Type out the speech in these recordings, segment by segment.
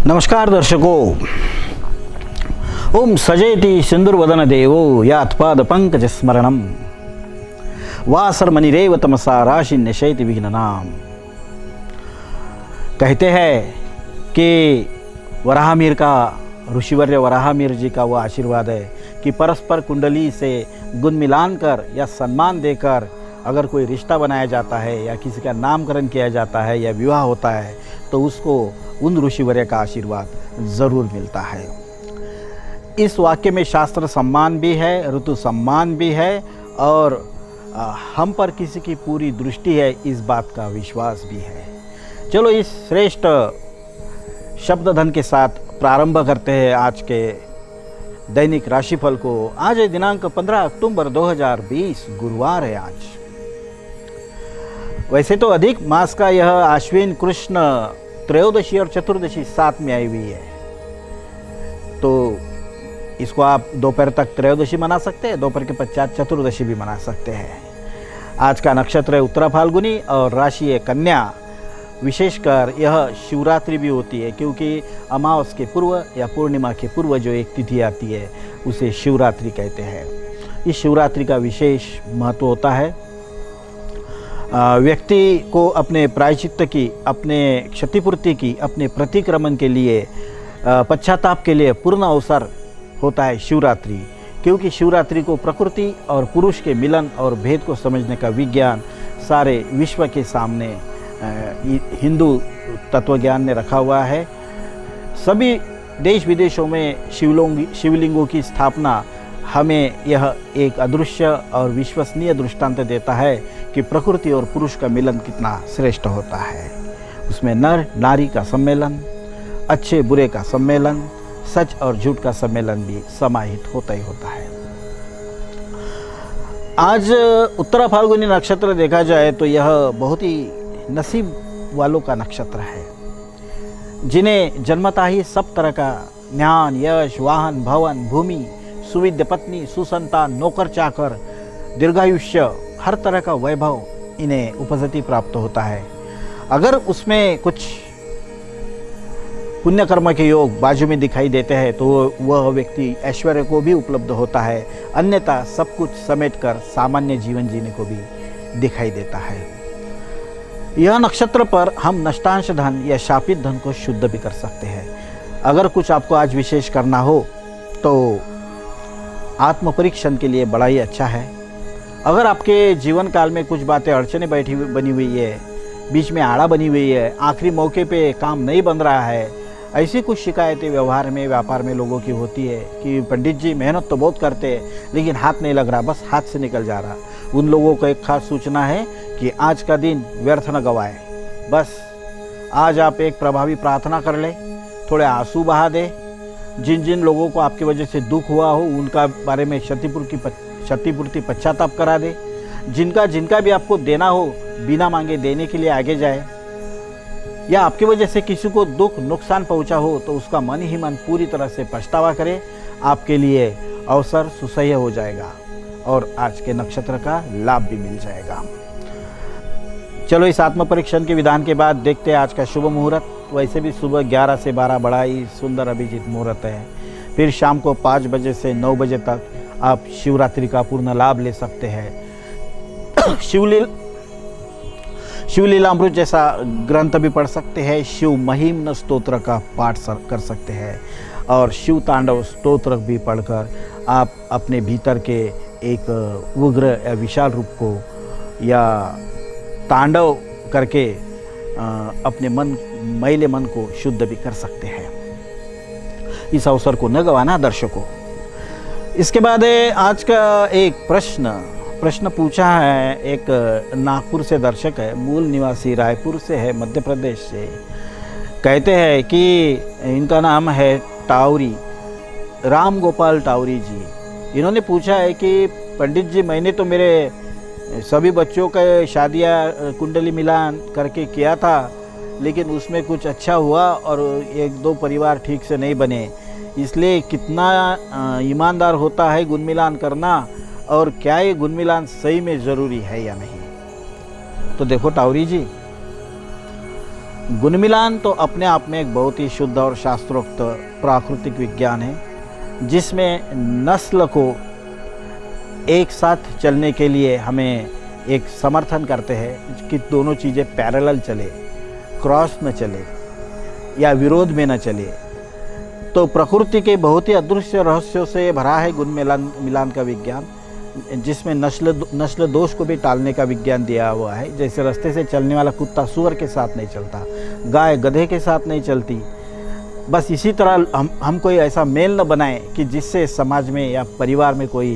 नमस्कार दर्शकों। ओम सजेति सिंदूरवदन देवो यात्पाद पंकज स्मरणम वासरमणिरेव तमसा राशि निशयति विघ्ननाम। कहते हैं कि वराहमिहिर का ऋषिवर्य वराहमिहिर जी का वो आशीर्वाद है कि परस्पर कुंडली से गुण मिलान कर या सम्मान देकर अगर कोई रिश्ता बनाया जाता है या किसी का नामकरण किया जाता है या विवाह होता है तो उसको उन ऋषिवर्य का आशीर्वाद ज़रूर मिलता है। इस वाक्य में शास्त्र सम्मान भी है, ऋतु सम्मान भी है और हम पर किसी की पूरी दृष्टि है, इस बात का विश्वास भी है। चलो इस श्रेष्ठ शब्दधन के साथ प्रारंभ करते हैं आज के दैनिक राशिफल को। आज है दिनांक 15 अक्टूबर 2020, गुरुवार है आज। वैसे तो अधिक मास का यह आश्विन कृष्ण त्रयोदशी और चतुर्दशी साथ में आई हुई है, तो इसको आप दोपहर तक त्रयोदशी मना सकते हैं, दोपहर के पश्चात चतुर्दशी भी मना सकते हैं। आज का नक्षत्र है उत्तरा फाल्गुनी और राशि है कन्या। विशेषकर यह शिवरात्रि भी होती है क्योंकि अमावस के पूर्व या पूर्णिमा के पूर्व जो एक तिथि आती है उसे शिवरात्रि कहते हैं। इस शिवरात्रि का विशेष महत्व होता है। व्यक्ति को अपने प्रायश्चित्त की, अपने क्षतिपूर्ति की, अपने प्रतिक्रमण के लिए, पश्चाताप के लिए पूर्ण अवसर होता है शिवरात्रि, क्योंकि शिवरात्रि को प्रकृति और पुरुष के मिलन और भेद को समझने का विज्ञान सारे विश्व के सामने हिंदू तत्वज्ञान ने रखा हुआ है। सभी देश विदेशों में शिवलिंगों की स्थापना हमें यह एक अदृश्य और विश्वसनीय दृष्टांत देता है कि प्रकृति और पुरुष का मिलन कितना श्रेष्ठ होता है। उसमें नर नारी का सम्मेलन, अच्छे बुरे का सम्मेलन, सच और झूठ का सम्मेलन भी समाहित होता ही होता है। आज उत्तरा फाल्गुनी नक्षत्र देखा जाए तो यह बहुत ही नसीब वालों का नक्षत्र है, जिन्हें जन्मता ही सब तरह का ज्ञान, यश, वाहन, भवन, भूमि, सुविद्य पत्नी, सुसंतान, नौकर चाकर, दीर्घायुष्य, हर तरह का वैभव इन्हें उपजति प्राप्त होता है। अगर उसमें कुछ पुण्य कर्म के योग बाजू में दिखाई देते हैं तो वह व्यक्ति ऐश्वर्य को भी उपलब्ध होता है, अन्यथा सब कुछ समेटकर सामान्य जीवन जीने को भी दिखाई देता है। यह नक्षत्र पर हम नष्टांश धन या शापित धन को शुद्ध भी कर सकते हैं। अगर कुछ आपको आज विशेष करना हो तो आत्म परीक्षण के लिए बड़ा ही अच्छा है। अगर आपके जीवन काल में कुछ बातें अड़चने बनी हुई है, बीच में आड़ा बनी हुई है, आखिरी मौके पे काम नहीं बन रहा है, ऐसी कुछ शिकायतें व्यवहार में, व्यापार में लोगों की होती है कि पंडित जी मेहनत तो बहुत करते हैं लेकिन हाथ नहीं लग रहा, बस हाथ से निकल जा रहा, उन लोगों को एक खास सूचना है कि आज का दिन व्यर्थ न गवाए। बस आज आप एक प्रभावी प्रार्थना कर ले, थोड़े आंसू बहा दे। जिन जिन लोगों को आपकी वजह से दुख हुआ हो उनका बारे में क्षतिपूर्ति पश्चाताप करा दे। जिनका भी आपको देना हो बिना मांगे देने के लिए आगे जाए। या आपकी वजह से किसी को दुख नुकसान पहुंचा हो तो उसका मन ही मन पूरी तरह से पछतावा करे। आपके लिए अवसर सुसह्य हो जाएगा और आज के नक्षत्र का लाभ भी मिल जाएगा। चलो इस आत्म परीक्षण के विधान के बाद देखते हैं आज का शुभ मुहूर्त। वैसे भी सुबह 11 से 12 बड़ा ही सुंदर अभिजीत मुहूर्त है। फिर शाम को 5 बजे से 9 बजे तक आप शिवरात्रि का पूर्ण लाभ ले सकते हैं। शिवलीलामृत जैसा ग्रंथ भी पढ़ सकते हैं। शिव महिम्न स्तोत्र का पाठ कर सकते हैं और शिव तांडव स्तोत्र भी पढ़कर आप अपने भीतर के एक उग्र या विशाल रूप को या तांडव करके अपने मैले मन को शुद्ध भी कर सकते हैं। इस अवसर को न गवाना दर्शकों। इसके बाद आज का एक प्रश्न पूछा है एक नागपुर से दर्शक है, मूल निवासी रायपुर से है, मध्य प्रदेश से। कहते हैं कि इनका नाम है टावरी, राम गोपाल टावरी जी। इन्होंने पूछा है कि पंडित जी मैंने तो मेरे सभी बच्चों का शादियाँ कुंडली मिलान करके किया था लेकिन उसमें कुछ अच्छा हुआ और 1-2 परिवार ठीक से नहीं बने, इसलिए कितना ईमानदार होता है गुण मिलान करना और क्या ये गुण मिलान सही में ज़रूरी है या नहीं। तो देखो टावरी जी, गुण मिलान तो अपने आप में एक बहुत ही शुद्ध और शास्त्रोक्त प्राकृतिक विज्ञान है, जिसमें नस्ल को एक साथ चलने के लिए हमें एक समर्थन करते हैं कि दोनों चीज़ें पैरेलल चले, क्रॉस न चले या विरोध में न चले। तो प्रकृति के बहुत ही अदृश्य रहस्यों से भरा है गुण मिलान का विज्ञान, जिसमें नस्ल दोष को भी टालने का विज्ञान दिया हुआ है। जैसे रास्ते से चलने वाला कुत्ता सूअर के साथ नहीं चलता, गाय गधे के साथ नहीं चलती, बस इसी तरह हम कोई ऐसा मेल न बनाएं कि जिससे समाज में या परिवार में कोई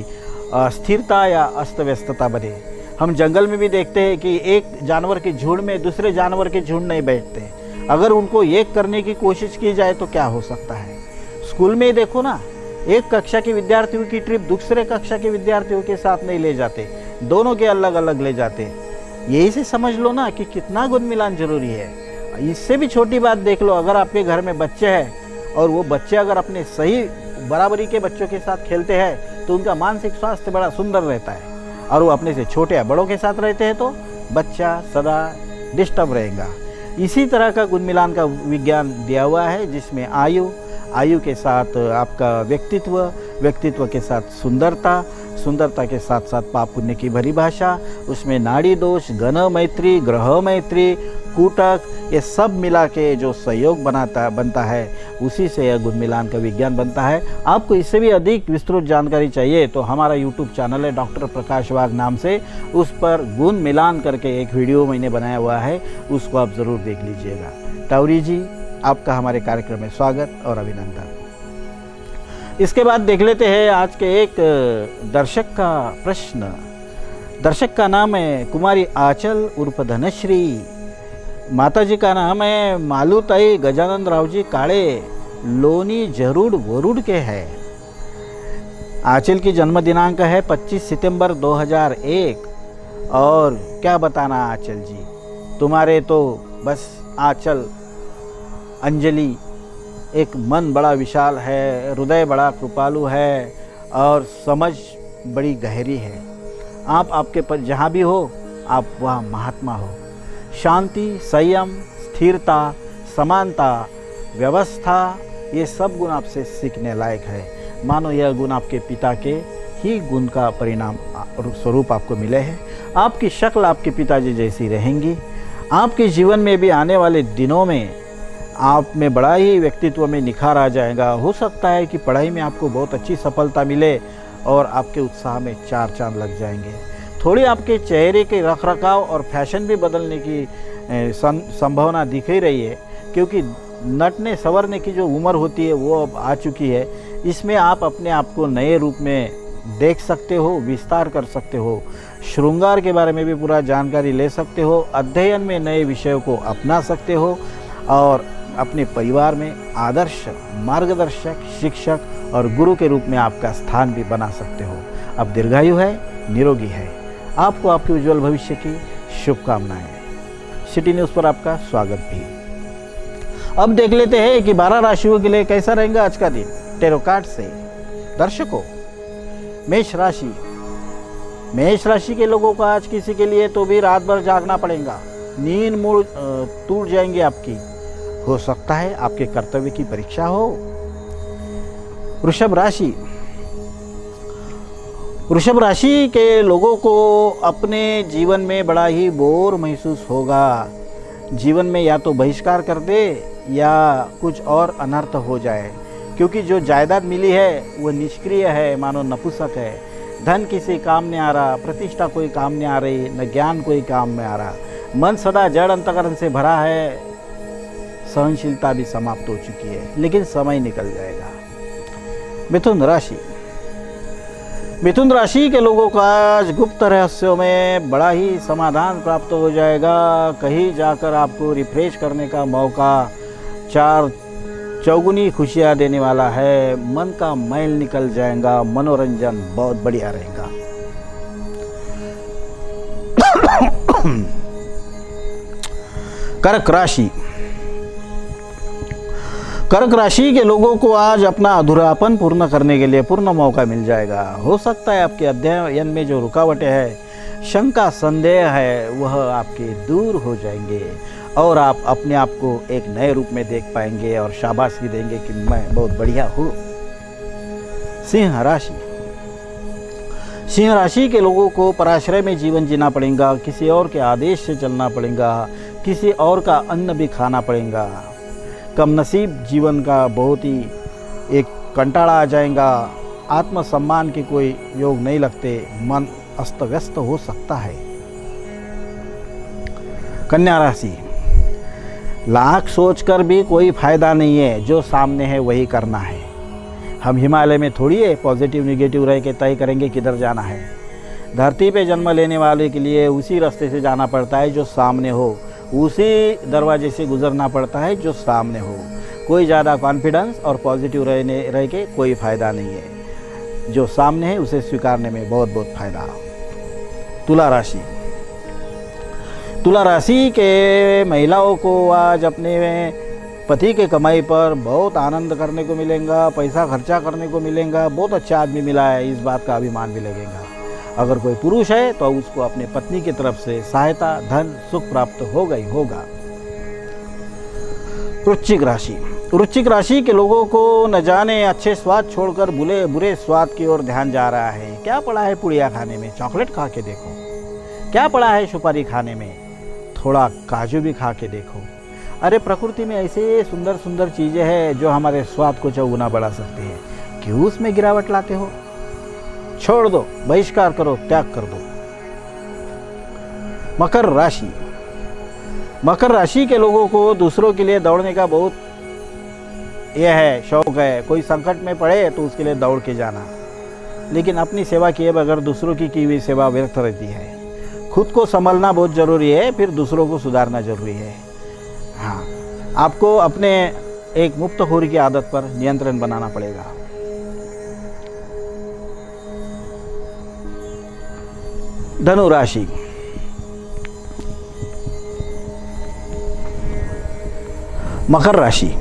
अस्थिरता या अस्त व्यस्तता बने। हम जंगल में भी देखते हैं कि एक जानवर के झुंड में दूसरे जानवर के झुंड नहीं बैठते। अगर उनको एक करने की कोशिश की जाए तो क्या हो सकता है। स्कूल में ही देखो ना, एक कक्षा के विद्यार्थियों की ट्रिप दूसरे कक्षा के विद्यार्थियों के साथ नहीं ले जाते, दोनों के अलग अलग ले जाते। यही से समझ लो ना कि कितना गुण मिलान जरूरी है। इससे भी छोटी बात देख लो, अगर आपके घर में बच्चे हैं और वो बच्चे अगर अपने सही बराबरी के बच्चों के साथ खेलते हैं तो उनका मानसिक स्वास्थ्य बड़ा सुंदर रहता है। और वो अपने से छोटे या बड़ों के साथ रहते हैं तो बच्चा सदा डिस्टर्ब रहेगा। इसी तरह का गुण मिलान का विज्ञान दिया हुआ है, जिसमें आयु के साथ आपका व्यक्तित्व के साथ सुंदरता के साथ साथ पाप पुण्य की भरी भाषा, उसमें नाड़ी दोष, गण मैत्री, ग्रह मैत्री, कूटक, ये सब मिला के जो सहयोग बनता है, उसी से यह गुण मिलान का विज्ञान बनता है। आपको इससे भी अधिक विस्तृत जानकारी चाहिए तो हमारा यूट्यूब चैनल है डॉक्टर प्रकाश वाघ नाम से, उस पर गुण मिलान करके एक वीडियो मैंने बनाया हुआ है, उसको आप ज़रूर देख लीजिएगा। टाउरी जी, आपका हमारे कार्यक्रम में स्वागत और अभिनंदन। इसके बाद देख लेते हैं आज के एक दर्शक का प्रश्न। दर्शक का नाम है कुमारी आंचल उर्फ धनश्री। माताजी का नाम है मालूताई गजानन राव जी काळे, लोनी जरूर वरुड के है। आंचल की जन्म दिनांक है 25 सितंबर 2001। और क्या बताना आंचल जी, तुम्हारे तो बस आंचल अंजलि, एक मन बड़ा विशाल है, हृदय बड़ा कृपालु है और समझ बड़ी गहरी है। आपके पर जहाँ भी हो आप वहाँ महात्मा हो। शांति, संयम, स्थिरता, समानता, व्यवस्था, ये सब गुण आपसे सीखने लायक है। मानो यह गुण आपके पिता के ही गुण का परिणाम स्वरूप आपको मिले हैं। आपकी शक्ल आपके पिताजी जैसी रहेंगी। आपके जीवन में भी आने वाले दिनों में आप में बड़ा ही व्यक्तित्व में निखार आ जाएगा। हो सकता है कि पढ़ाई में आपको बहुत अच्छी सफलता मिले और आपके उत्साह में 4 चांद लग जाएंगे। थोड़ी आपके चेहरे के रखरखाव और फैशन भी बदलने की संभावना दिख ही रही है, क्योंकि नटने संवरने की जो उम्र होती है वो अब आ चुकी है। इसमें आप अपने आप को नए रूप में देख सकते हो, विस्तार कर सकते हो, श्रृंगार के बारे में भी पूरा जानकारी ले सकते हो, अध्ययन में नए विषयों को अपना सकते हो और अपने परिवार में आदर्श मार्गदर्शक, शिक्षक और गुरु के रूप में आपका स्थान भी बना सकते हो। अब दीर्घायु है, निरोगी है। आपको आपके उज्जवल भविष्य की शुभकामनाएं। सिटी न्यूज़ पर आपका स्वागत भी। अब देख लेते हैं कि 12 राशियों के लिए कैसा रहेगा आज का दिन टैरो कार्ड से। दर्शकों, मेष राशि के लोगों को आज किसी के लिए तो भी रात भर जागना पड़ेगा। नींद मूड टूट जाएंगे आपकी। हो सकता है आपके कर्तव्य की परीक्षा हो। वृषभ राशि के लोगों को अपने जीवन में बड़ा ही बोर महसूस होगा। जीवन में या तो बहिष्कार कर दे या कुछ और अनर्थ हो जाए, क्योंकि जो जायदाद मिली है वो निष्क्रिय है, मानो नपुंसक है। धन किसी काम नहीं आ रहा, प्रतिष्ठा कोई काम नहीं आ रही, न ज्ञान कोई काम में आ रहा। मन सदा जड़ अंतकरण से भरा है। सहनशीलता भी समाप्त हो चुकी है, लेकिन समय निकल जाएगा। मिथुन राशि के लोगों को आज गुप्त रहस्यों में बड़ा ही समाधान प्राप्त हो जाएगा। कहीं जाकर आपको रिफ्रेश करने का मौका 4 चौगुनी खुशियां देने वाला है। मन का मैल निकल जाएगा। मनोरंजन बहुत बढ़िया रहेगा। कर्क राशि के लोगों को आज अपना अधूरापन पूर्ण करने के लिए पूर्ण मौका मिल जाएगा। हो सकता है आपके अध्ययन में जो रुकावटें हैं, शंका संदेह है, वह आपके दूर हो जाएंगे। और आप अपने आप को एक नए रूप में देख पाएंगे और शाबाशी देंगे कि मैं बहुत बढ़िया हूँ। सिंह राशि। सिंह राशि के लोगों को पराश्रय में जीवन जीना पड़ेगा, किसी और के आदेश से चलना पड़ेगा, किसी और का अन्न भी खाना पड़ेगा। कम नसीब जीवन का बहुत ही एक कंटाड़ा आ जाएगा। आत्मसम्मान के कोई योग नहीं लगते, मन अस्त व्यस्त हो सकता है। कन्या राशि। लाख सोचकर भी कोई फायदा नहीं है, जो सामने है वही करना है। हम हिमालय में थोड़ी है पॉजिटिव निगेटिव रह के तय करेंगे किधर जाना है। धरती पे जन्म लेने वाले के लिए उसी रास्ते से जाना पड़ता है जो सामने हो, उसी दरवाजे से गुजरना पड़ता है जो सामने हो। कोई ज़्यादा कॉन्फिडेंस और पॉजिटिव रह के कोई फ़ायदा नहीं है। जो सामने है उसे स्वीकारने में बहुत बहुत फायदा। तुला राशि। तुला राशि के महिलाओं को आज अपने पति के कमाई पर बहुत आनंद करने को मिलेगा, पैसा खर्चा करने को मिलेगा। बहुत अच्छा आदमी मिला है, इस बात का अभिमान भी लगेगा। अगर कोई पुरुष है तो उसको अपने पत्नी की तरफ से सहायता, धन, सुख प्राप्त होगा ही होगा। वृश्चिक राशि। वृश्चिक राशि के लोगों को न जाने अच्छे स्वाद छोड़कर बुरे स्वाद की ओर ध्यान जा रहा है। क्या पड़ा है पुड़िया खाने में, चॉकलेट खा के देखो। क्या पड़ा है सुपारी खाने में, थोड़ा काजू भी खा के देखो। अरे प्रकृति में ऐसे सुंदर सुंदर चीज़ें हैं जो हमारे स्वाद को चौगुना बढ़ा सकती है। क्यों उसमें गिरावट लाते हो? छोड़ दो, बहिष्कार करो, त्याग कर दो। मकर राशि। मकर राशि के लोगों को दूसरों के लिए दौड़ने का बहुत यह है, शौक है। कोई संकट में पड़े तो उसके लिए दौड़ के जाना, लेकिन अपनी सेवा किए बगैर दूसरों की हुई सेवा व्यर्थ रहती है। खुद को संभलना बहुत ज़रूरी है, फिर दूसरों को सुधारना जरूरी है। हाँ, आपको अपने एक मुफ्तखोरी की आदत पर नियंत्रण बनाना पड़ेगा। धनु राशि। मकर राशि।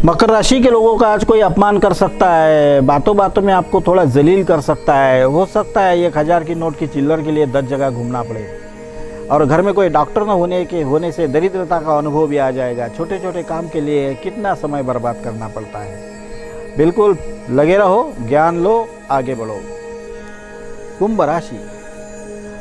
मकर राशि के लोगों का आज कोई अपमान कर सकता है, बातों बातों में आपको थोड़ा जलील कर सकता है। हो सकता है 1000 की नोट की चिल्लर के लिए 10 जगह घूमना पड़े, और घर में कोई डॉक्टर न होने से दरिद्रता का अनुभव भी आ जाएगा। छोटे छोटे काम के लिए कितना समय बर्बाद करना पड़ता है। बिल्कुल लगे रहो, ज्ञान लो, आगे बढ़ो। कुंभ राशि।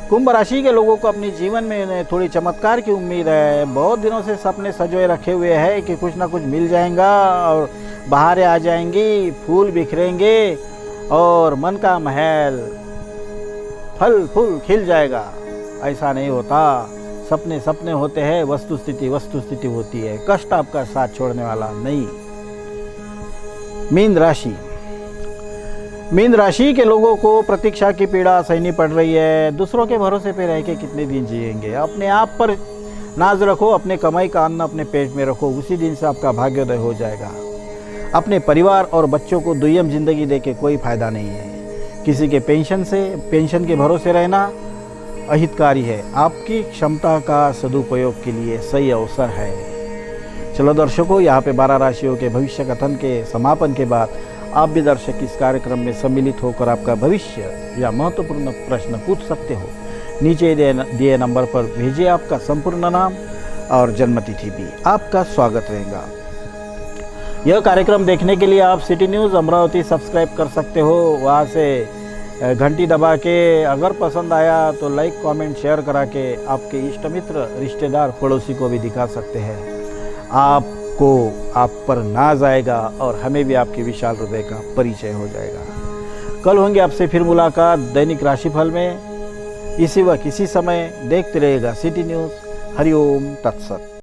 कुंभ राशि के लोगों को अपने जीवन में थोड़ी चमत्कार की उम्मीद है। बहुत दिनों से सपने सजोए रखे हुए हैं कि कुछ ना कुछ मिल जाएगा और बहारें आ जाएंगी, फूल बिखरेंगे और मन का महल फल फूल खिल जाएगा। ऐसा नहीं होता। सपने सपने होते हैं, वस्तुस्थिति होती है। कष्ट आपका साथ छोड़ने वाला नहीं। मीन राशि। मीन राशि के लोगों को प्रतीक्षा की पीड़ा सहनी पड़ रही है। दूसरों के भरोसे पे रह के कितने दिन जिएंगे। अपने आप पर नाज रखो, अपने कमाई का अन्न अपने पेट में रखो, उसी दिन से आपका भाग्योदय हो जाएगा। अपने परिवार और बच्चों को दुय्यम जिंदगी दे के कोई फायदा नहीं है। किसी के पेंशन के भरोसे रहना अहितकारी है। आपकी क्षमता का सदुपयोग के लिए सही अवसर है। चलो दर्शकों, यहाँ पे 12 राशियों के भविष्य कथन के समापन के बाद आप भी दर्शक इस कार्यक्रम में सम्मिलित होकर आपका भविष्य या महत्वपूर्ण प्रश्न पूछ सकते हो। नीचे दिए नंबर पर भेजिए आपका संपूर्ण नाम और जन्मतिथि भी। आपका स्वागत रहेगा। यह कार्यक्रम देखने के लिए आप सिटी न्यूज़ अमरावती सब्सक्राइब कर सकते हो। वहाँ से घंटी दबा के अगर पसंद आया तो लाइक, कमेंट, शेयर करा के आपके इष्ट मित्र, रिश्तेदार, पड़ोसी को भी दिखा सकते हैं। आपको आप पर नाज आएगा और हमें भी आपके विशाल हृदय का परिचय हो जाएगा। कल होंगे आपसे फिर मुलाकात दैनिक राशिफल में। इसी वक्त इसी समय देखते रहेगा सिटी न्यूज़। हरिओम तत्सत।